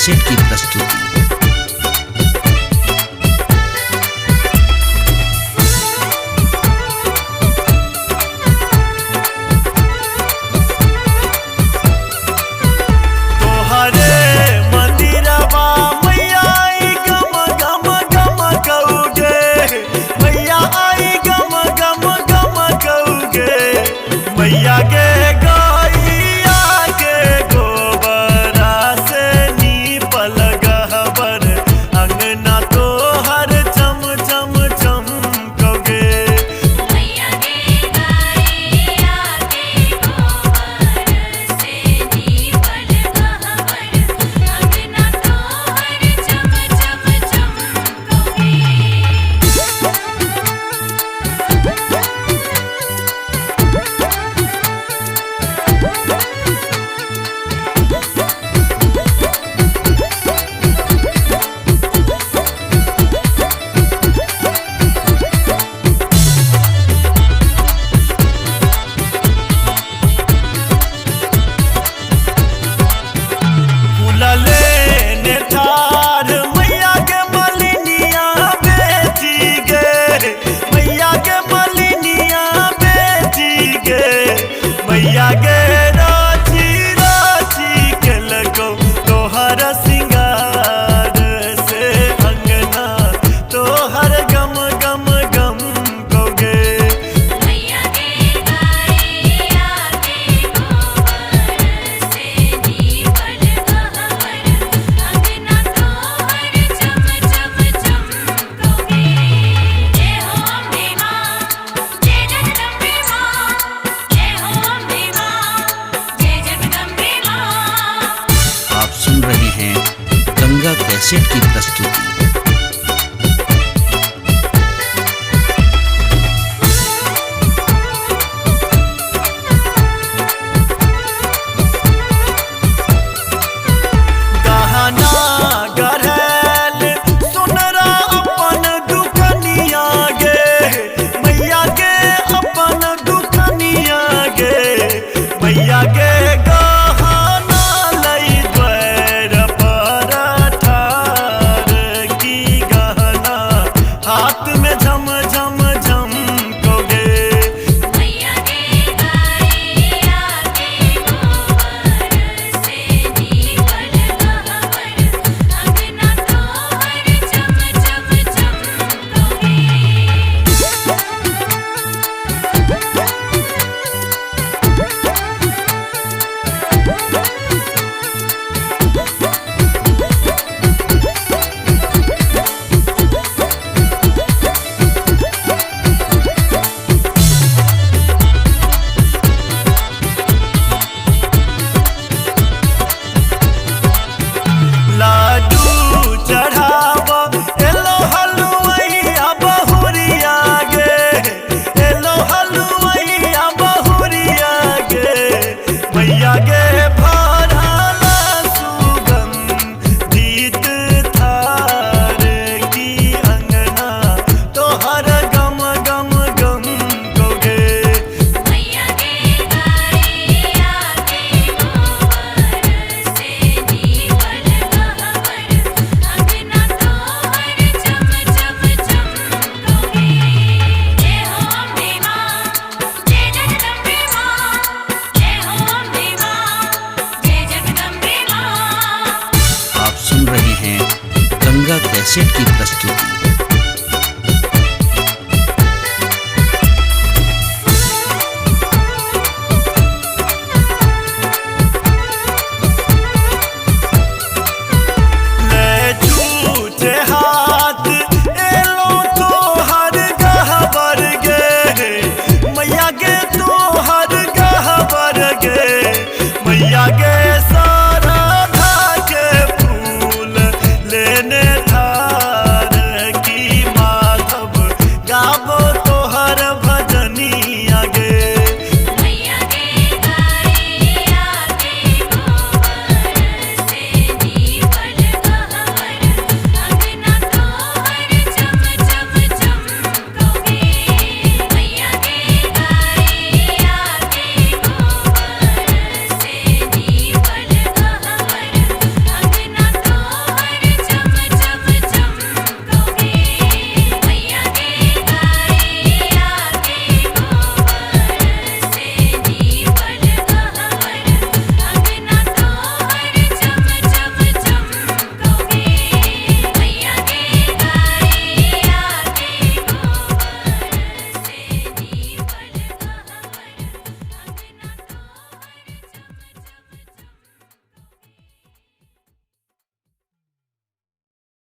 Cassette की प्रस्तुति। मैया के गैया के गोबरा से नीपल गहबर अंगना तोहर चम चम चमकोगे। मैया के गैया के गोबर से नीपल गहबर अंगना तोहर चम चम चमकोगे। मैया के मलिनिया बेची गे, मैया के मलिनिया बेची गे, मैया के राची राची के लगो तोहर सिंगार से अंगना तोहर गम गम गम कोगे। मैया के गैया के गोबर से नीपल गहबर अंगना तोहर चम चम चमकोगे। जय हो अम्बे मां, जय जगदम्बे मां, जय हो अम्बे मां, जय जगदम्बे मां। आप सुन रहे हैं गंगा कैसेट की प्रस्तुति। गहना गढ़ैल सुनरा अपन दुखनिया गे, मैया के अपन दुखनिया गे, मैया के गहना लई द्वार पर ठार की गहना हाथ में झम झम झमकोगे। मैया के गैया के गोबर से नीपल गहबर अंगना तोहर चम चम चमकोगे। लाडू चढ़ाव एलो हलुवैया बहुरिया गे, एलो हलुवैया बहुरिया गे, मैया गे भरला सुगंधित थार की अंगना तोहर गम गम गम कोगे। मैया के गैया के गोबर से नीपल गहबर अंगना तोहर चम चम चमकोगे। जय हो अम्बे मां, जय जगदम्बे मां, जय हो अम्बे मां, जय जगदम्बे मां। आप सुन रहे हैं गंगा कैसेट की प्रस्तुति।